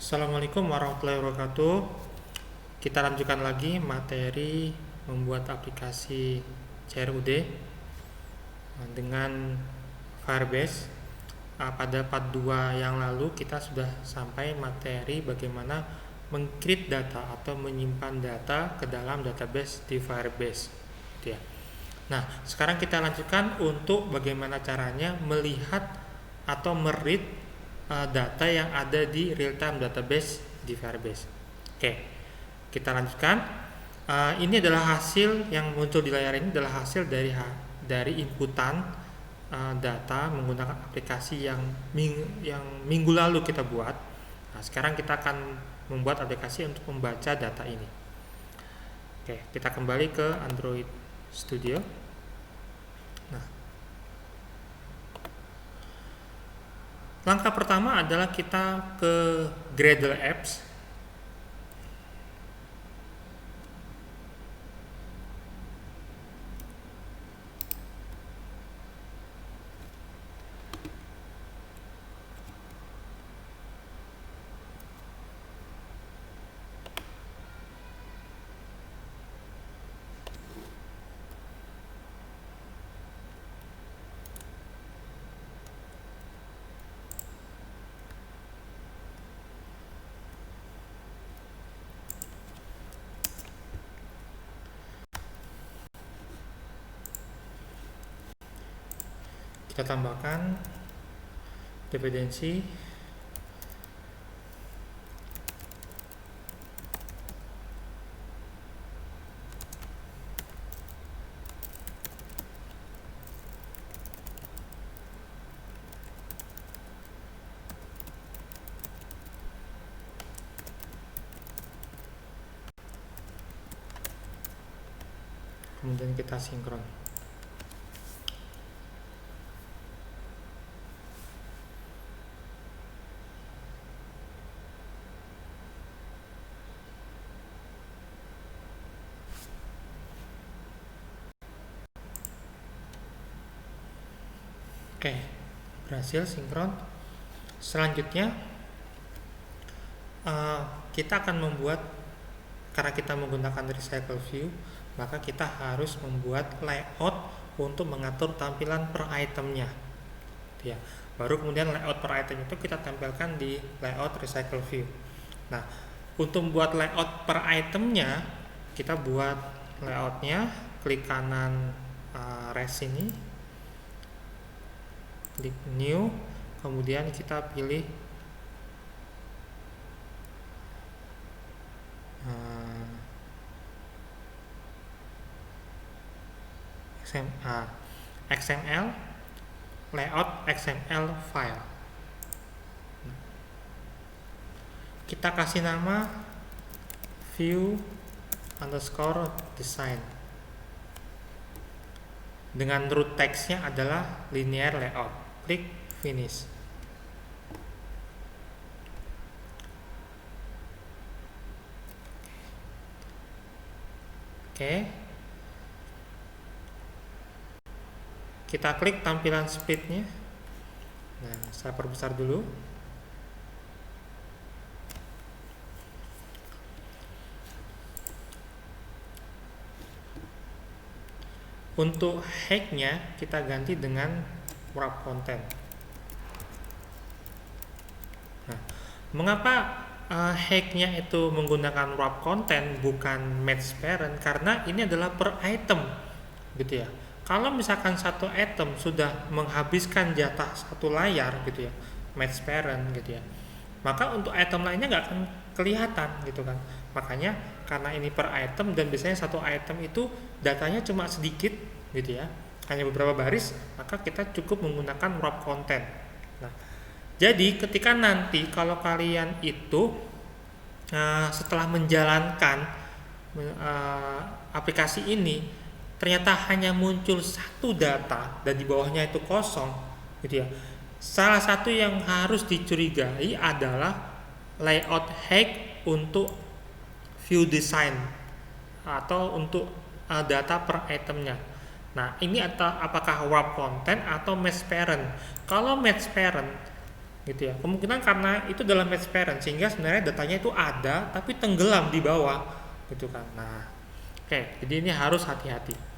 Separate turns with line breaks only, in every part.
Assalamualaikum warahmatullahi wabarakatuh. Kita lanjutkan lagi materi membuat aplikasi CRUD dengan Firebase. Pada part 2 yang lalu kita sudah sampai materi bagaimana meng-create data atau menyimpan data ke dalam database di Firebase. Ya. Nah, sekarang kita lanjutkan untuk bagaimana caranya melihat atau meread data yang ada di real-time database di Firebase. Oke, kita lanjutkan. Ini adalah hasil yang muncul di layar ini adalah hasil dari inputan data menggunakan aplikasi yang minggu lalu kita buat. Nah, sekarang kita akan membuat aplikasi untuk membaca data ini. Oke, kita kembali ke Android Studio. Nah, langkah pertama adalah kita ke Gradle Apps. Kita tambahkan dependensi kemudian kita sinkron. Oke, berhasil sinkron. Selanjutnya kita akan membuat, karena kita menggunakan recycle view, maka kita harus membuat layout untuk mengatur tampilan per itemnya ya. Baru kemudian layout per item itu kita tampilkan di layout recycle view. Nah, untuk membuat layout per itemnya, kita buat layoutnya, klik kanan res ini, klik new, kemudian kita pilih XML layout XML file. Kita kasih nama view underscore design dengan root text-nya adalah linear layout. Klik finish. Oke. Kita klik tampilan speed-nya. Nah, saya perbesar dulu. Untuk height-nya kita ganti dengan wrap content. Nah, mengapa height-nya itu menggunakan wrap content bukan match parent? Karena ini adalah per item, gitu ya. Kalau misalkan satu item sudah menghabiskan jatah satu layar, gitu ya, match parent, gitu ya, maka untuk item lainnya nggak akan kelihatan, gitu kan. Makanya karena ini per item dan biasanya satu item itu datanya cuma sedikit, gitu ya, hanya beberapa baris, maka kita cukup menggunakan wrap content. Nah, jadi ketika nanti kalau kalian itu setelah menjalankan aplikasi ini ternyata hanya muncul satu data dan di bawahnya itu kosong, gitu ya. Salah satu yang harus dicurigai adalah layout height untuk view design atau untuk data per itemnya. Nah, ini apakah wrap content atau match parent? Kalau match parent gitu ya. Kemungkinan karena itu dalam match parent sehingga sebenarnya datanya itu ada tapi tenggelam di bawah gitu kan. Nah, oke, jadi ini harus hati-hati.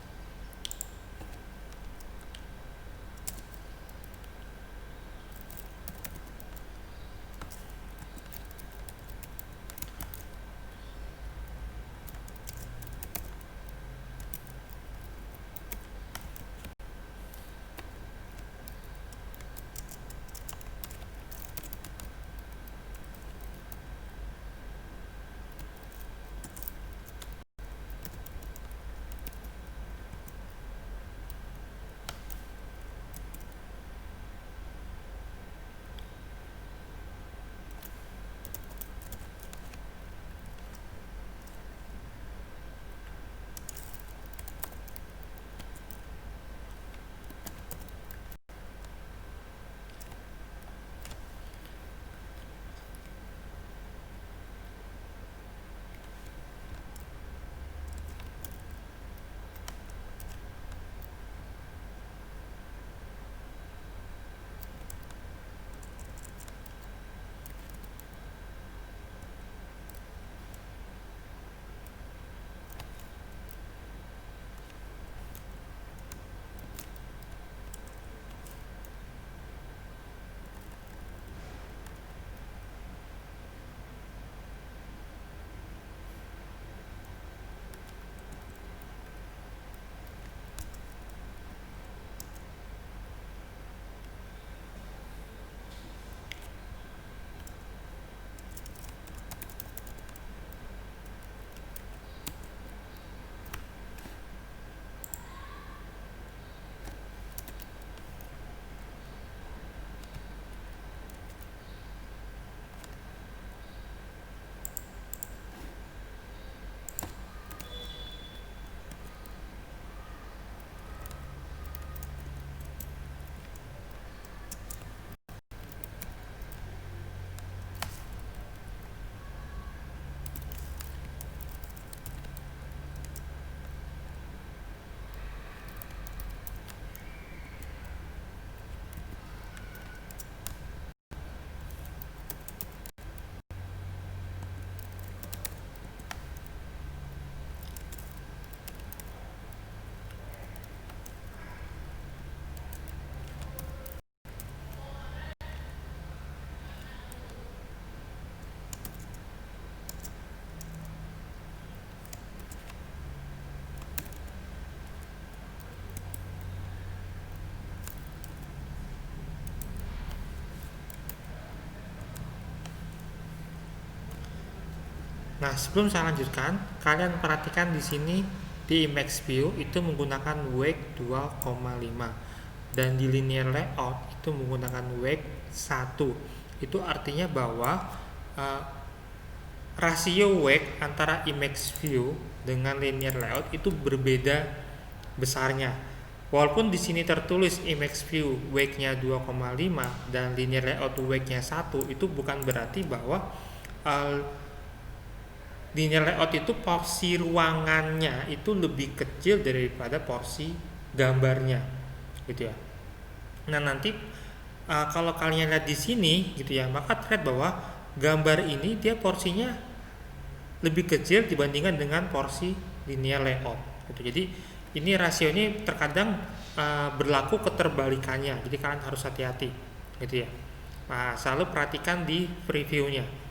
Nah, sebelum saya lanjutkan, kalian perhatikan di sini di Emacs View itu menggunakan wake 2,5 dan di linear layout itu menggunakan wake 1. Itu artinya bahwa uh, rasio wake antara Emacs View dengan linear layout itu berbeda besarnya. Walaupun di sini tertulis Emacs View wake-nya 2,5 dan linear layout wake-nya 1, itu bukan berarti bahwa uh, linear layout itu porsi ruangannya itu lebih kecil daripada porsi gambarnya gitu ya. Nah, nanti kalau kalian lihat di sini gitu ya, maka terlihat bahwa gambar ini dia porsinya lebih kecil dibandingkan dengan porsi linear layout gitu. Jadi ini rasio ini terkadang berlaku keterbalikannya. Jadi kalian harus hati-hati gitu ya. Nah, selalu perhatikan di previewnya.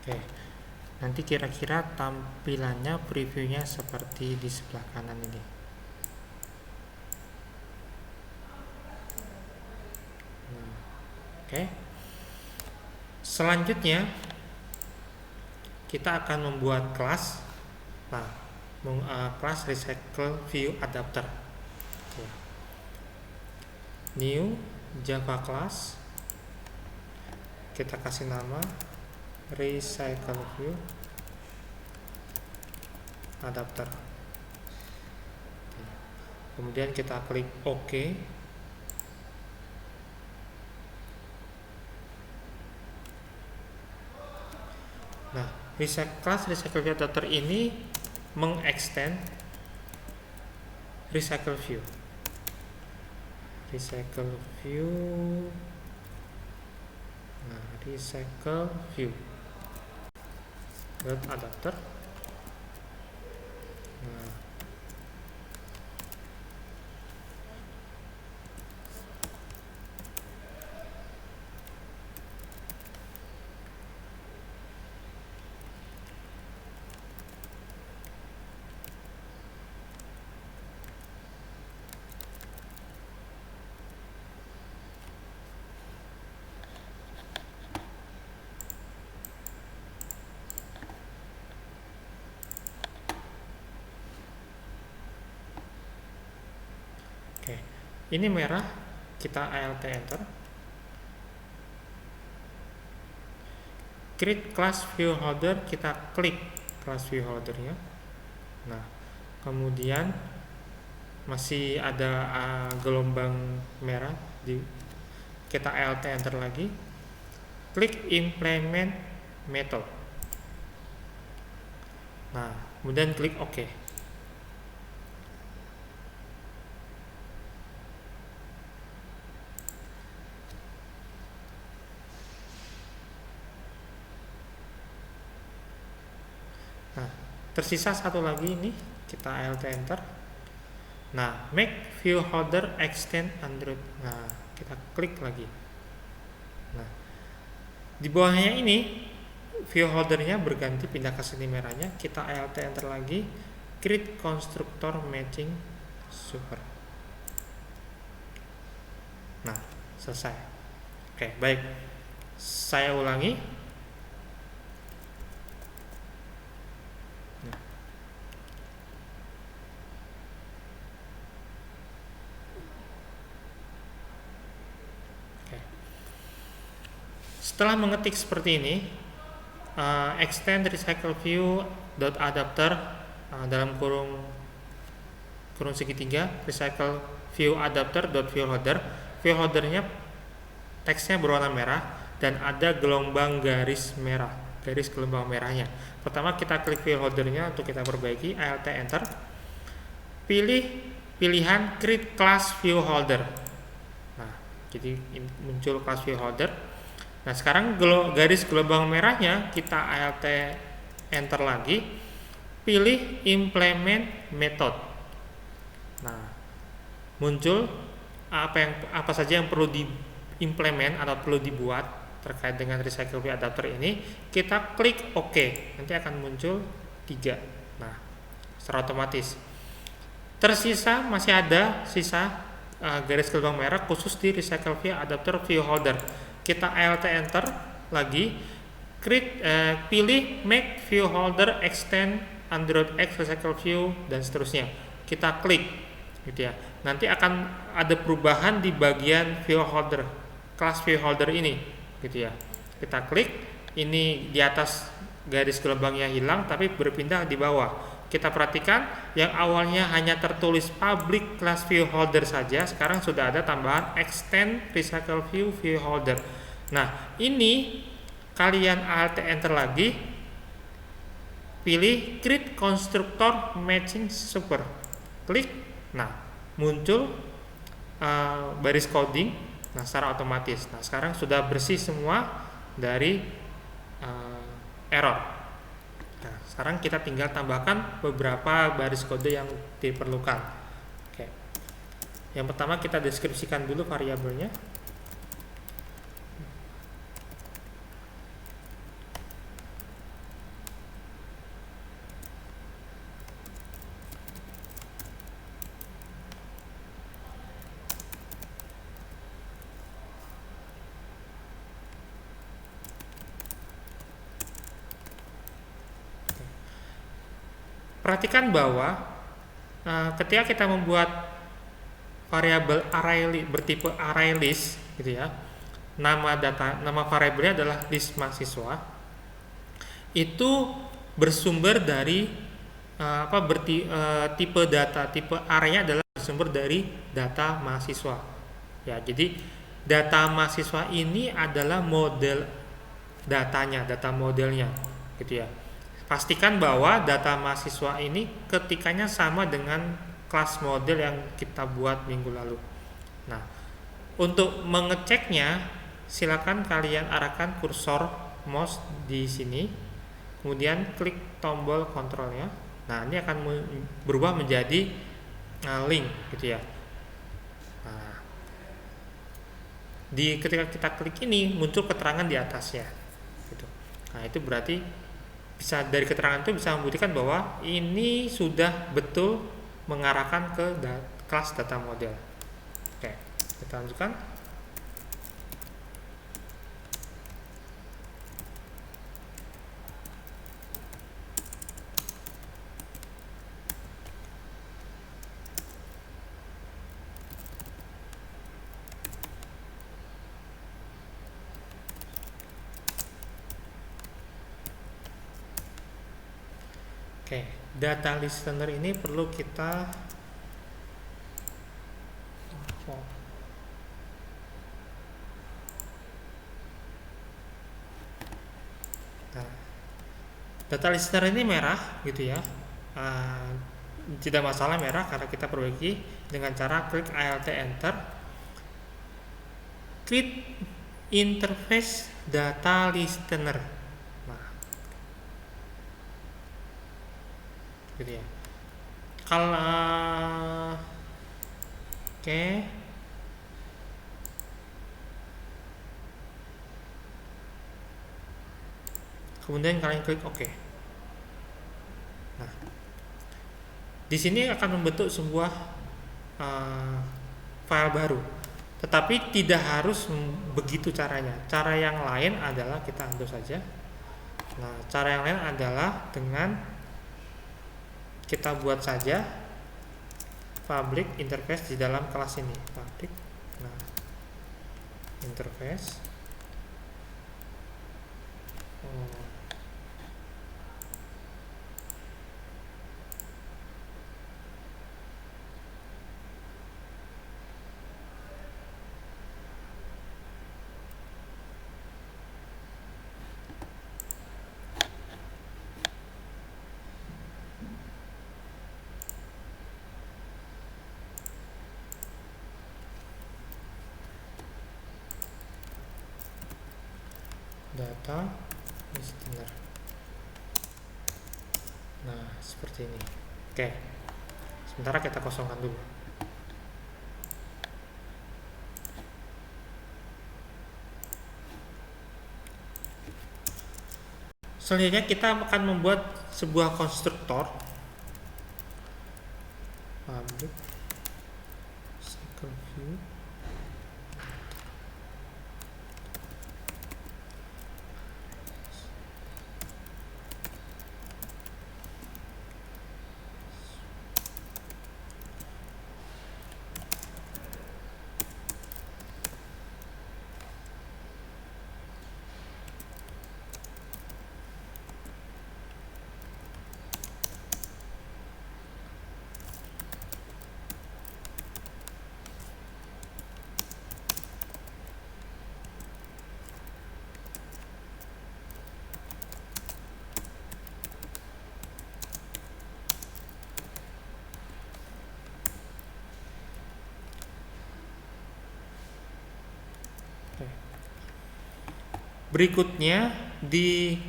Oke, nanti kira-kira tampilannya previewnya seperti di sebelah kanan ini. Oke, selanjutnya kita akan membuat kelas. Nah, kelas recycle view adapter. New Java class, kita kasih nama recycle view adapter. Kemudian kita klik OK. Nah, kelas recycle view adapter ini mengextend recycle view nah, recycle view adapter. Nah, oke, ini merah, kita Alt enter. Create class view holder, kita klik class view holdernya. Nah, kemudian masih ada gelombang merah, kita Alt enter lagi. Klik implement method. Nah, kemudian klik OK. Nah, tersisa satu lagi ini, kita Alt enter. Nah, make view holder extend Android. Nah, kita klik lagi. Nah, di bawahnya ini view holdernya berganti, pindah ke sini merahnya, kita Alt enter lagi. Create constructor matching super. Nah, selesai. Oke, baik, saya ulangi. Setelah mengetik seperti ini, extend recycle view adapter dalam kurung segitiga recycle view adapter view holdernya teksnya berwarna merah dan ada gelombang garis gelombang merahnya. Pertama kita klik view holdernya untuk kita perbaiki, Alt enter, pilih pilihan create class view holder. Nah, jadi muncul class view holder. Nah, sekarang garis gelombang merahnya kita Alt enter lagi, pilih implement method. Nah, muncul apa saja yang perlu diimplement atau perlu dibuat terkait dengan recycle view adapter ini. Kita klik OK, nanti akan muncul 3. Nah, secara otomatis tersisa masih ada sisa garis gelombang merah khusus di recycle view adapter view holder. Kita Alt enter lagi, pilih make view holder extend Android X recycle view dan seterusnya. Kita klik, gitu ya. Nanti akan ada perubahan di bagian view holder, class view holder ini, gitu ya. Kita klik, ini di atas garis gelombangnya hilang, tapi berpindah di bawah. Kita perhatikan yang awalnya hanya tertulis public class view holder saja, sekarang sudah ada tambahan extend recycle view holder. Nah, ini kalian Alt enter lagi, pilih create constructor matching super, klik. Nah, muncul baris coding. Nah, secara otomatis. Nah, sekarang sudah bersih semua dari error. Nah, sekarang kita tinggal tambahkan beberapa baris kode yang diperlukan. Oke. Yang pertama kita deskripsikan dulu variabelnya. perhatikan bahwa ketika kita membuat variabel bertipe array list gitu ya, nama variabelnya adalah list mahasiswa, itu bersumber dari tipe arraynya adalah bersumber dari data mahasiswa ya. Jadi data mahasiswa ini adalah model data modelnya gitu ya. Pastikan bahwa data mahasiswa ini ketikanya sama dengan kelas model yang kita buat minggu lalu. Nah, untuk mengeceknya, silakan kalian arahkan kursor mouse di sini, kemudian klik tombol kontrolnya. Nah, ini akan berubah menjadi link gitu ya. Nah, ketika kita klik ini muncul keterangan di atasnya gitu. Nah, itu berarti dari keterangan itu bisa membuktikan bahwa ini sudah betul mengarahkan ke kelas data model. Oke, kita lanjutkan. Oke, data listener ini perlu kita data listener ini merah gitu ya. Tidak masalah merah karena kita perbaiki dengan cara klik Alt Enter, klik interface data listener. Gitu ya. Kalau oke. Kemudian kalian klik OK. Nah, di sini akan membentuk sebuah file baru. Tetapi tidak harus begitu caranya. Cara yang lain adalah kita undo saja. Nah, cara yang lain adalah dengan kita buat saja public interface di dalam kelas ini. Public, nah, interface. Data listener. Nah, seperti ini. Oke. Sementara kita kosongkan dulu. Selanjutnya kita akan membuat sebuah konstruktor public cycle view. Berikutnya di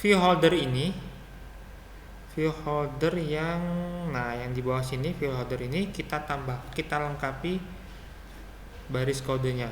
view holder ini, view holder yang di bawah sini, view holder ini kita lengkapi baris kodenya.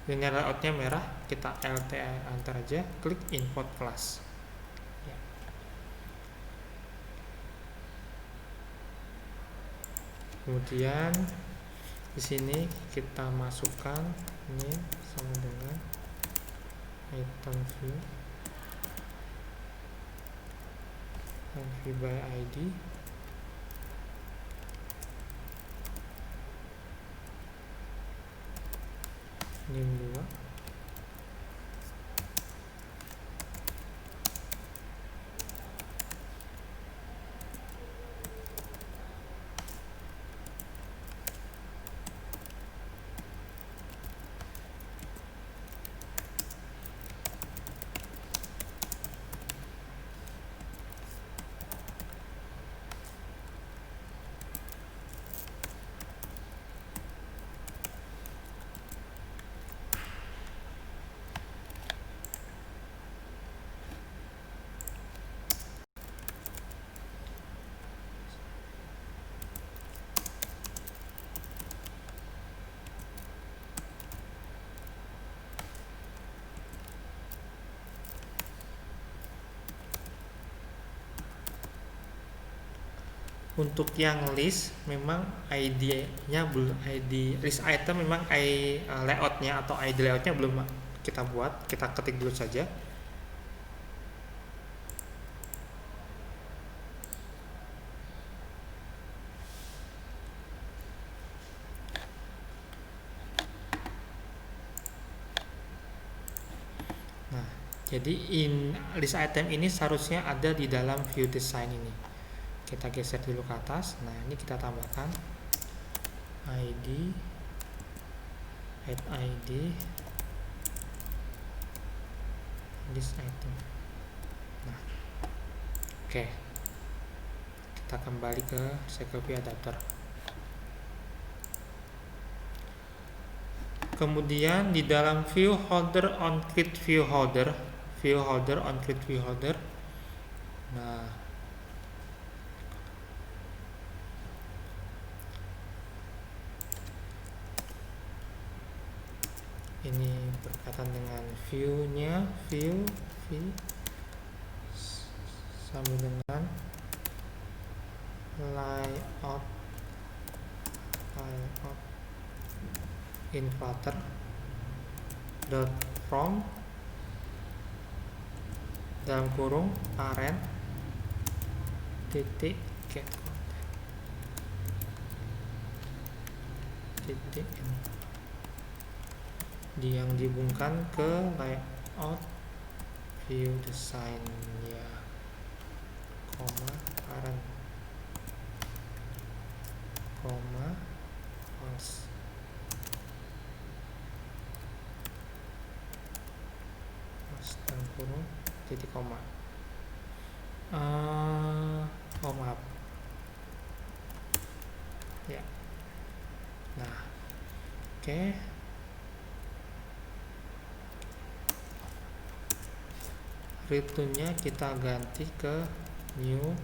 linear layoutnya merah, kita Alt enter aja, klik import class. Ya. Kemudian di sini kita masukkan ini sama dengan item view dan view by ID. Name 2. Untuk yang list memang ID-nya belum, ID list item memang layoutnya atau ID layoutnya belum kita buat, kita ketik dulu saja. Nah, jadi list item ini seharusnya ada di dalam view design ini. Kita geser dulu ke atas. Nah, ini kita tambahkan ID, add ID, list item. Nah, oke. Kita kembali ke Cycle View Adapter. Kemudian di dalam view holder on create view holder, on create view holder. Nah, ini berkaitan dengan view-nya, view sama dengan layout in Flutter dot from dalam kurung parent titik get content titik yang dihubungkan ke layout view design ya, koma parent koma false dan kurung titik koma. Maaf ya. Nah, oke. Return-nya kita ganti ke new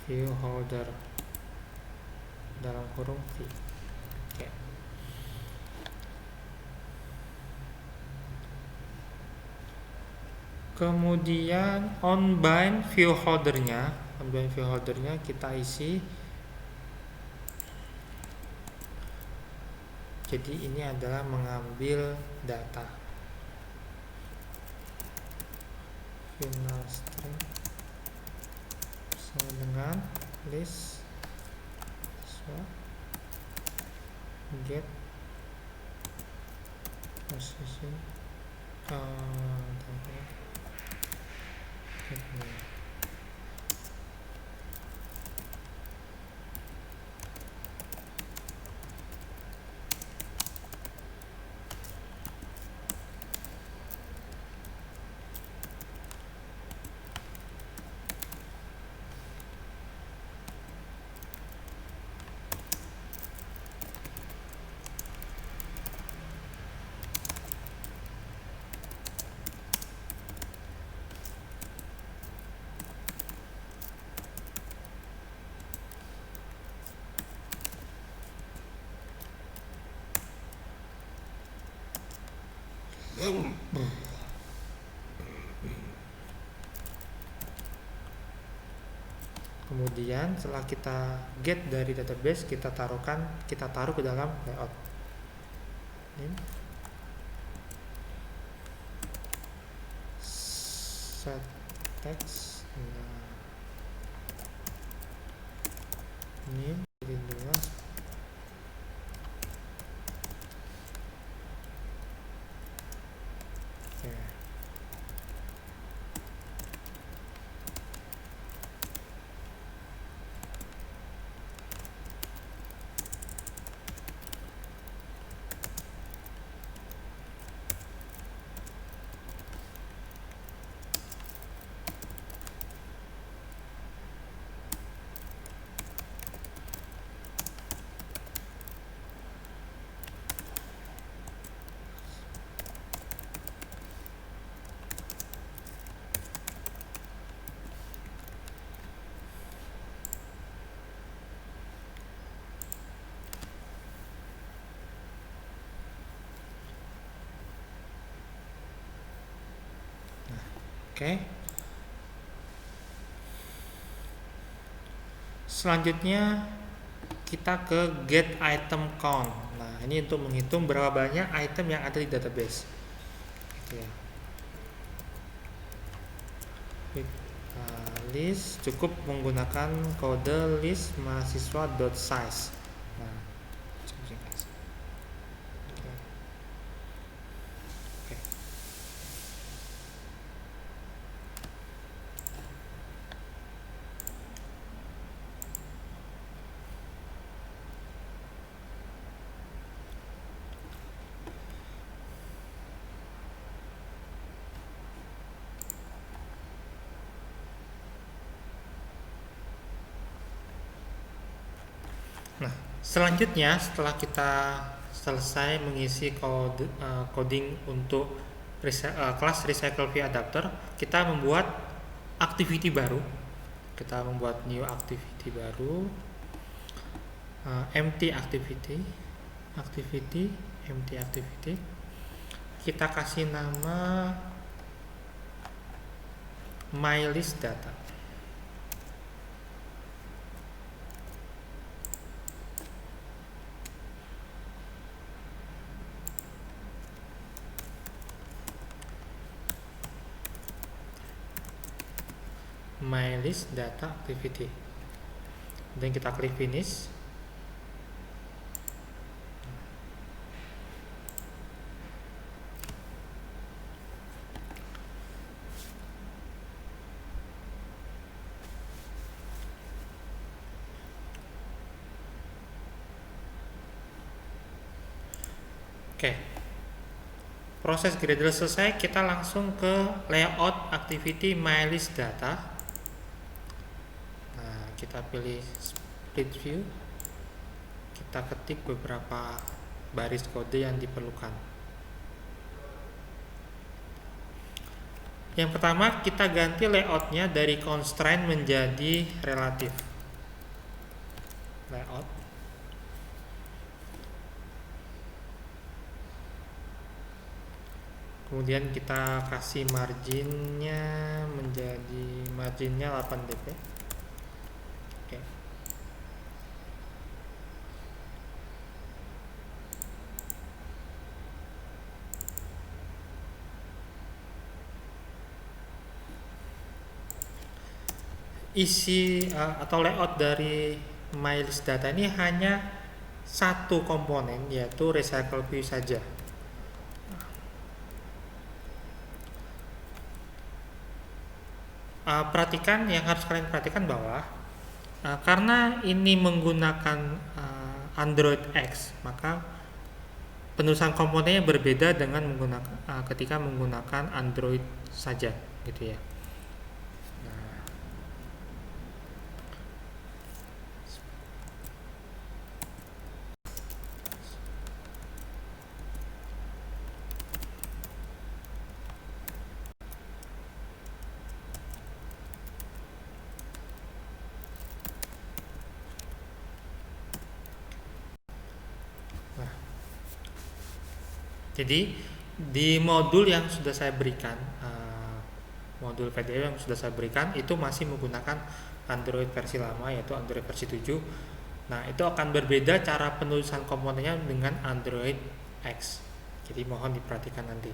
view holder dalam kurung v. Oke. Kemudian onBind view holdernya kita isi. Jadi ini adalah mengambil data final string sama dengan list get position get name. Kemudian setelah kita get dari database, kita taruh ke dalam layout. Ini set text. Nah, ini dua. Oke. Oke. Selanjutnya kita ke get item count. Nah, ini untuk menghitung berapa banyak item yang ada di database. Gitu ya. List cukup menggunakan kode list mahasiswa.size. Nah, oke. Nah, selanjutnya setelah kita selesai mengisi coding untuk kelas Recycle View Adapter, kita membuat activity baru. Kita membuat new activity baru, empty activity, empty activity. Kita kasih nama MyListData. MyListData activity. Dan kita klik finish. Oke. Proses Gradle selesai, kita langsung ke layout activity MyListData. Nah, kita pilih split view. Kita ketik beberapa baris kode yang diperlukan. Yang pertama, kita ganti layoutnya dari constraint menjadi relatif. Layout. Kemudian kita kasih marginnya menjadi 8 dp. Oke. Isi atau layout dari MyListData ini hanya satu komponen, yaitu Recycle View saja. Yang harus kalian perhatikan bahwa karena ini menggunakan Android X, maka penulisan komponennya berbeda dengan ketika menggunakan Android saja, gitu ya. Jadi di modul yang sudah saya berikan, modul VDA yang sudah saya berikan itu masih menggunakan Android versi lama, yaitu Android versi 7. Nah, itu akan berbeda cara penulisan komponennya dengan Android X. Jadi mohon diperhatikan nanti.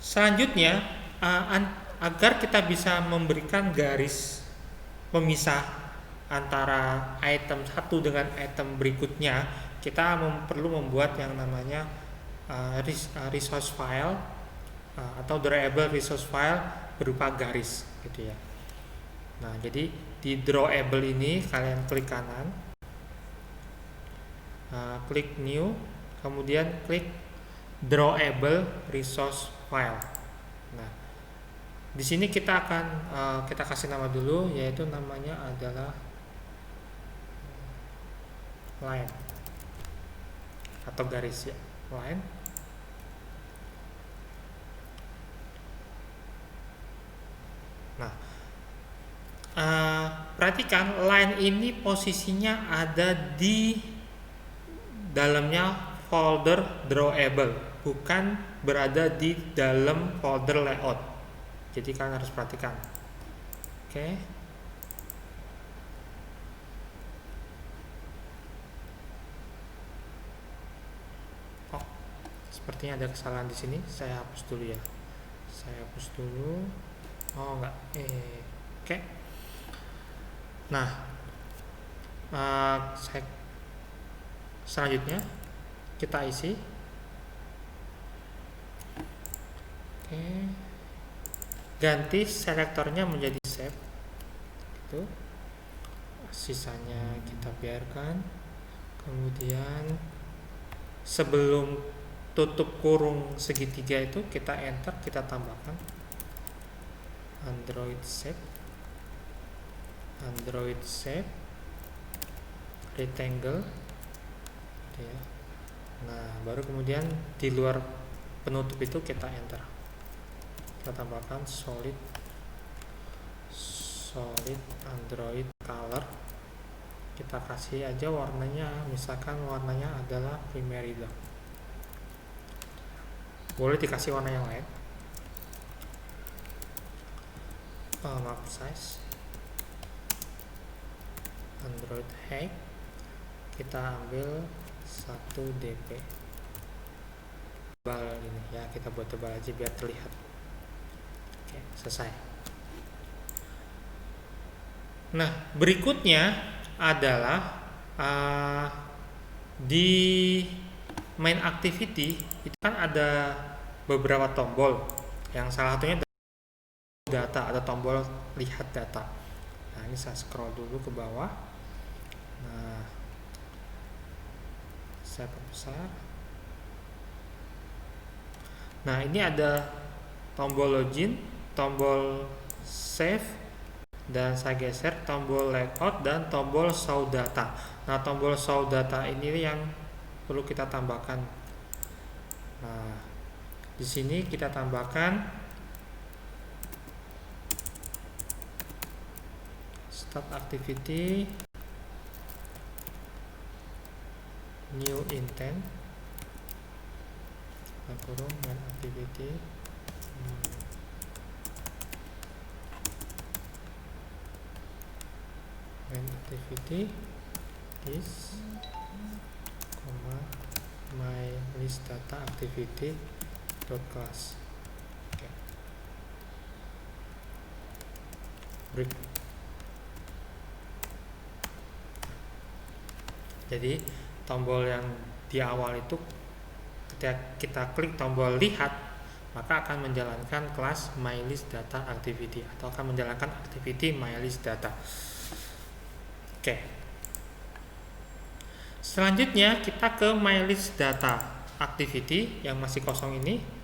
Selanjutnya, agar kita bisa memberikan garis pemisah antara item satu dengan item berikutnya, kita perlu membuat yang namanya resource file atau drawable resource file berupa garis, gitu ya. Nah, jadi di drawable ini kalian klik kanan, klik new, kemudian klik drawable resource file. Nah, di sini kita akan kita kasih nama dulu, yaitu namanya adalah line atau garis ya, line. Nah, perhatikan line ini posisinya ada di dalamnya folder drawable, bukan berada di dalam folder layout. Jadi kalian harus perhatikan. Oke. Oh, sepertinya ada kesalahan di sini. Saya hapus dulu ya. Saya hapus dulu. Oh enggak. Oke. Nah, selanjutnya kita isi. Oke. Ganti selektornya menjadi save. Itu. Sisanya kita biarkan. Kemudian sebelum tutup kurung segitiga itu kita enter, kita tambahkan Android save rectangle gitu ya. Nah, baru kemudian di luar penutup itu kita enter, kita tambahkan solid Android color, kita kasih aja warnanya, misalkan warnanya adalah primary black, boleh dikasih warna yang lain. Map size Android height kita ambil 1 dp, tebal ini ya, kita buat tebal aja biar terlihat. Oke, selesai. Nah, berikutnya adalah di main activity itu kan ada beberapa tombol, yang salah satunya data, ada tombol lihat data. Nah, ini saya scroll dulu ke bawah. Nah, saya perbesar. Nah, ini ada tombol login, tombol save, dan saya geser tombol layout dan tombol show data. Nah, tombol show data ini yang perlu kita tambahkan. Nah, di sini kita tambahkan start activity, new intent, kurung main activity, is my list data activity dot class. Okay. Break. Jadi tombol yang di awal itu ketika kita klik tombol lihat, maka akan menjalankan kelas MyListData activity atau akan menjalankan activity MyListData. Oke. Selanjutnya kita ke MyListData activity yang masih kosong ini.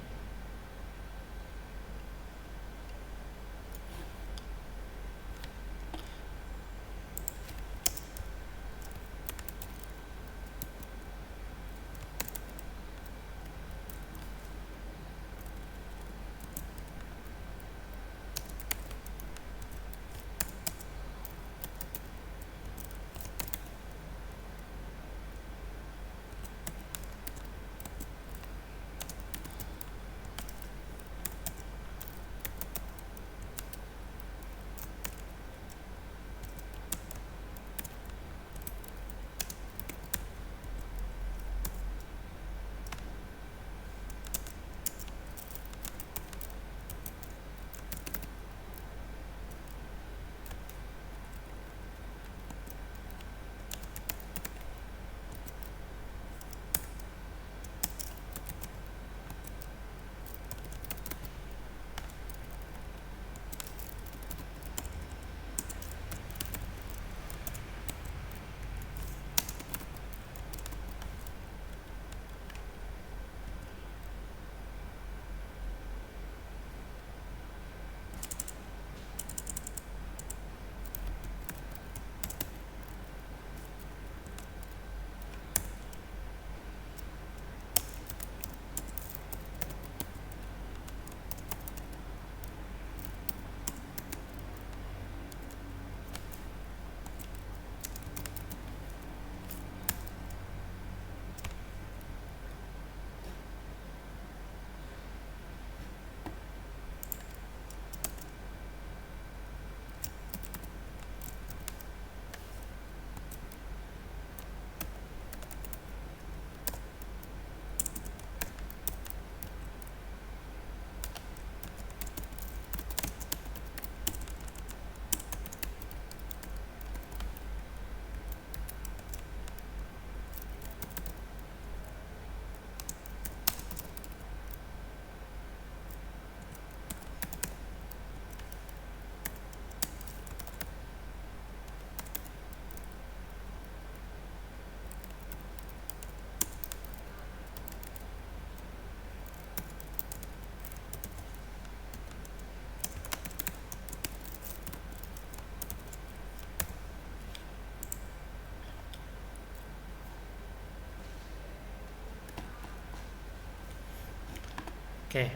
Oke,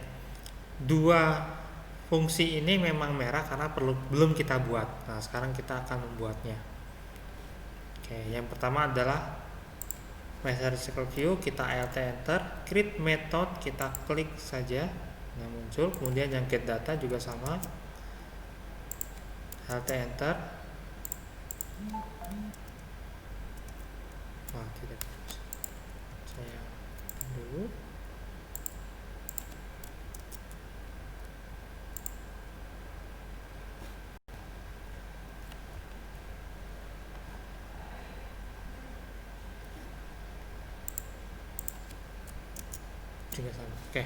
dua fungsi ini memang merah karena belum kita buat. Nah, sekarang kita akan membuatnya. Oke, yang pertama adalah Method Circle View, kita Alt Enter, Create Method, kita klik saja, nah muncul. Kemudian yang Get Data juga sama, Alt Enter. Wah, tidak bagus. Saya dulu. Juga sama. Oke.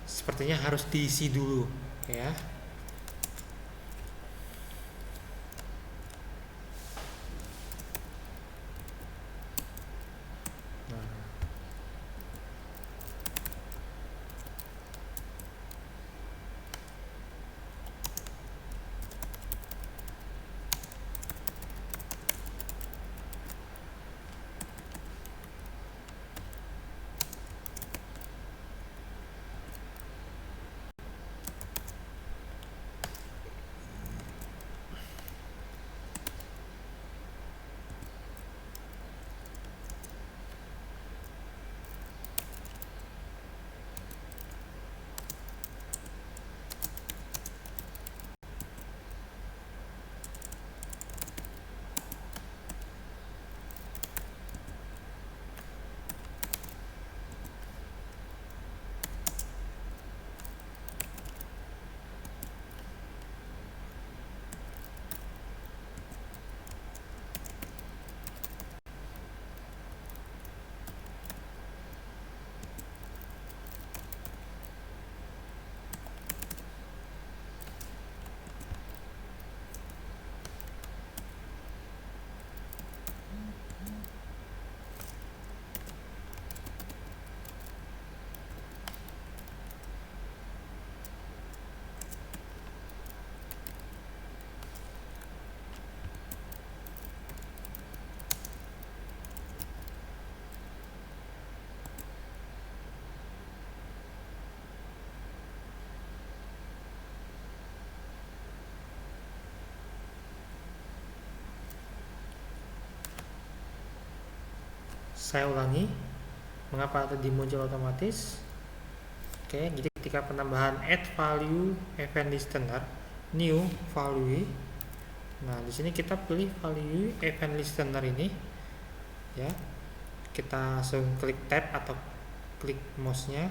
Sepertinya harus diisi dulu, ya. Saya ulangi, mengapa tadi muncul otomatis? Oke, jadi ketika penambahan add value event listener, new value. Nah, di sini kita pilih value event listener ini, ya. Kita langsung klik tab atau klik mouse-nya,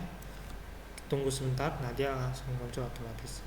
tunggu sebentar, nah dia langsung muncul otomatis.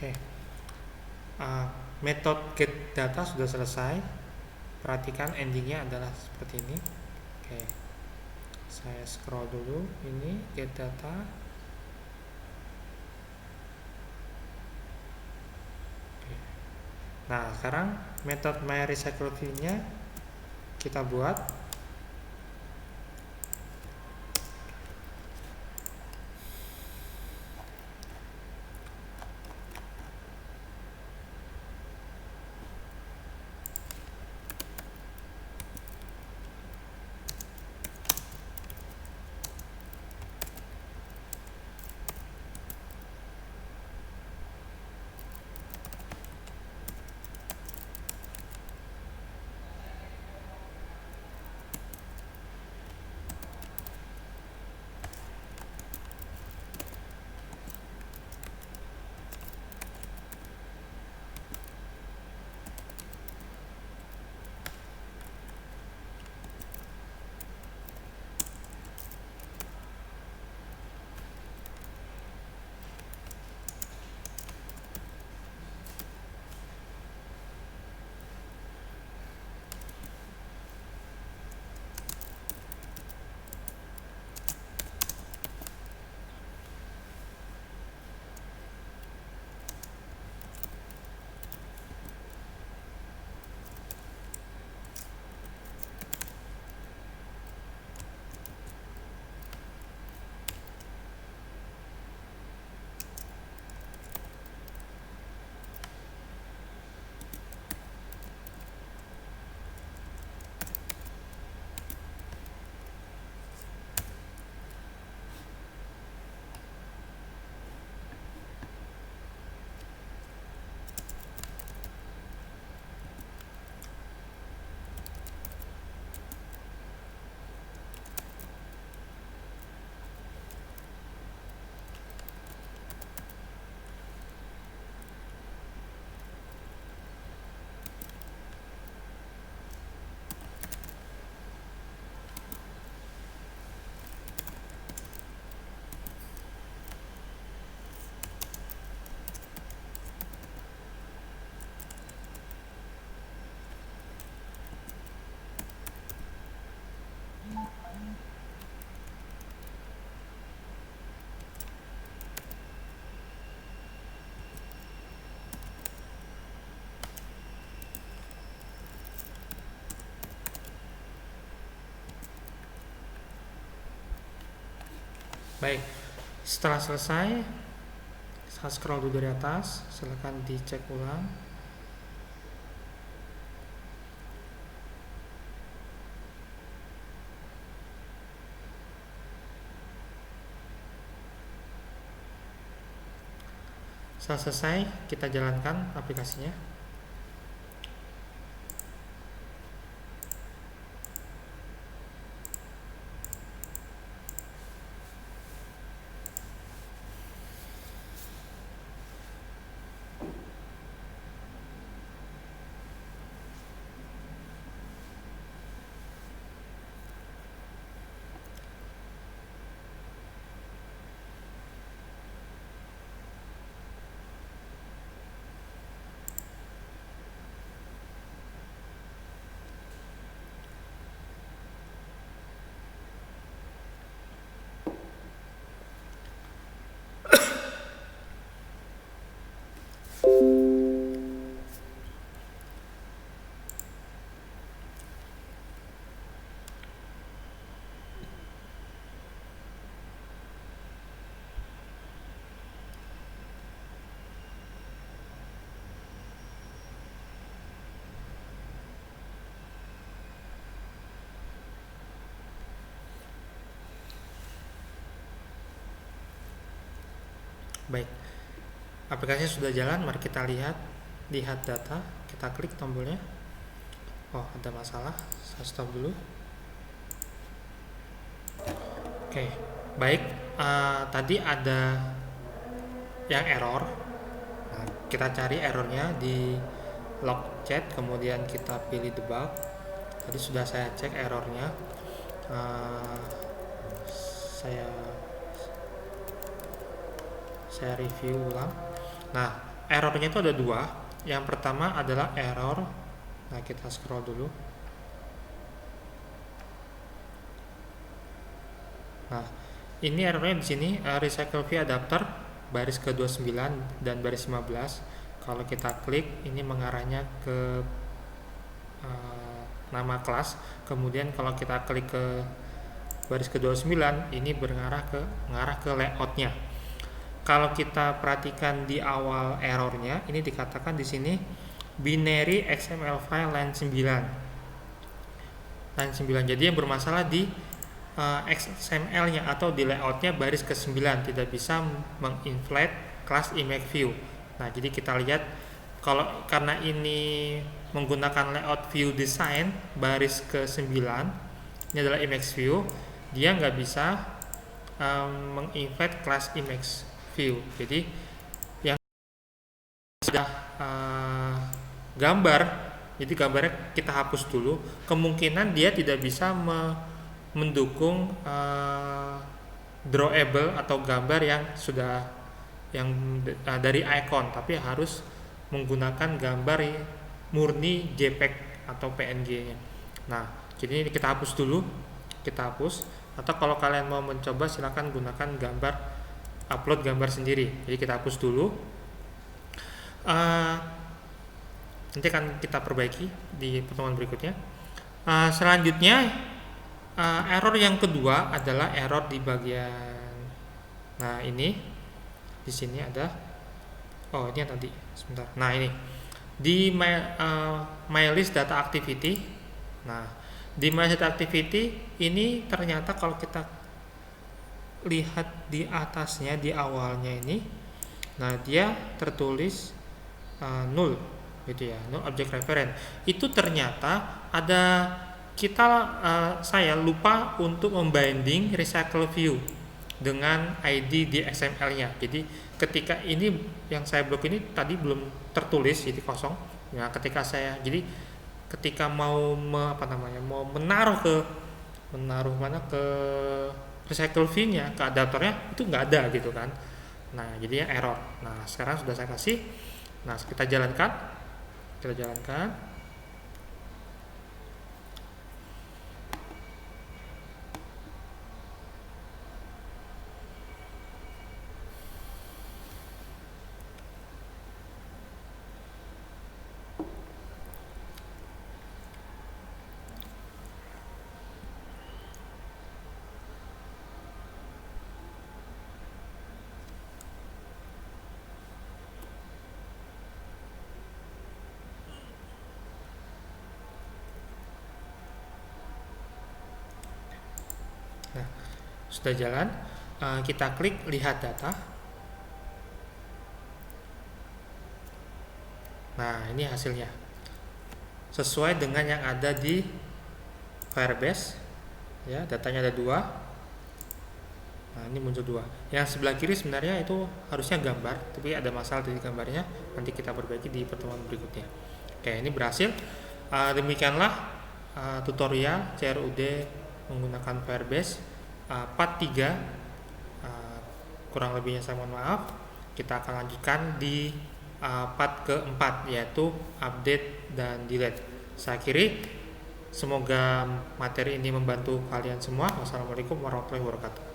Oke, metode get data sudah selesai. Perhatikan endingnya adalah seperti ini. Oke, saya scroll dulu. Ini get data. Oke. Nah, sekarang metode myRecycleView-nya kita buat. Baik, setelah selesai, saya scroll dulu dari atas, silahkan dicek ulang. Setelah selesai, kita jalankan aplikasinya. Baik, aplikasinya sudah jalan. Mari kita lihat data. Kita klik tombolnya. Oh, ada masalah. Saya stop dulu. Oke, baik. Tadi ada yang error. Nah, kita cari errornya di log chat, kemudian kita pilih debug. Tadi sudah saya cek errornya. Saya review ulang. Nah, errornya itu ada dua. Yang pertama adalah error. Nah, kita scroll dulu. Nah, ini errornya di sini recycle view adapter baris ke-29 dan baris 15. Kalau kita klik, ini mengarahnya ke nama kelas. Kemudian kalau kita klik ke baris ke-29, ini mengarah ke layoutnya. Kalau kita perhatikan di awal errornya, ini dikatakan di sini binary XML file line 9. Line 9. Jadi yang bermasalah di XML-nya atau di layoutnya baris ke-9, tidak bisa menginflate class image view. Nah, jadi kita lihat karena ini menggunakan layout view design baris ke-9, ini adalah image view, dia nggak bisa menginvite class image view. Jadi yang sudah gambar, jadi gambarnya kita hapus dulu. Kemungkinan dia tidak bisa mendukung drawable atau gambar yang dari icon, tapi harus menggunakan gambar murni JPEG atau PNG-nya. Nah, jadi ini kita hapus dulu, atau kalau kalian mau mencoba silakan gunakan upload gambar sendiri. Jadi kita hapus dulu, nanti akan kita perbaiki di pertemuan berikutnya. Selanjutnya error yang kedua adalah error di bagian, nah ini di sini ada, ini yang tadi sebentar. Nah, ini di my list data activity. Nah, di my list data activity ini ternyata kalau kita lihat di atasnya, di awalnya ini, nah dia tertulis null gitu ya, null object reference. Itu ternyata saya lupa untuk membinding recycle view dengan ID di XML-nya. Jadi ketika ini yang saya blok ini tadi belum tertulis, jadi kosong. Nah, ketika mau menaruh ke recycle view-nya, ke adapternya, itu nggak ada gitu kan. Nah, jadinya error. Nah, sekarang sudah saya kasih. Nah, kita jalankan. Nah, sudah jalan. Kita klik lihat data. Nah, ini hasilnya sesuai dengan yang ada di Firebase ya. Datanya ada 2. Nah, ini muncul 2. Yang sebelah kiri sebenarnya itu harusnya gambar, tapi ada masalah di gambarnya. Nanti kita perbaiki di pertemuan berikutnya. Oke, ini berhasil. Demikianlah tutorial CRUD menggunakan Firebase part 3. Kurang lebihnya saya mohon maaf. Kita akan lanjutkan di part keempat, yaitu update dan delete. Saya akhiri, semoga materi ini membantu kalian semua. Wassalamualaikum warahmatullahi wabarakatuh.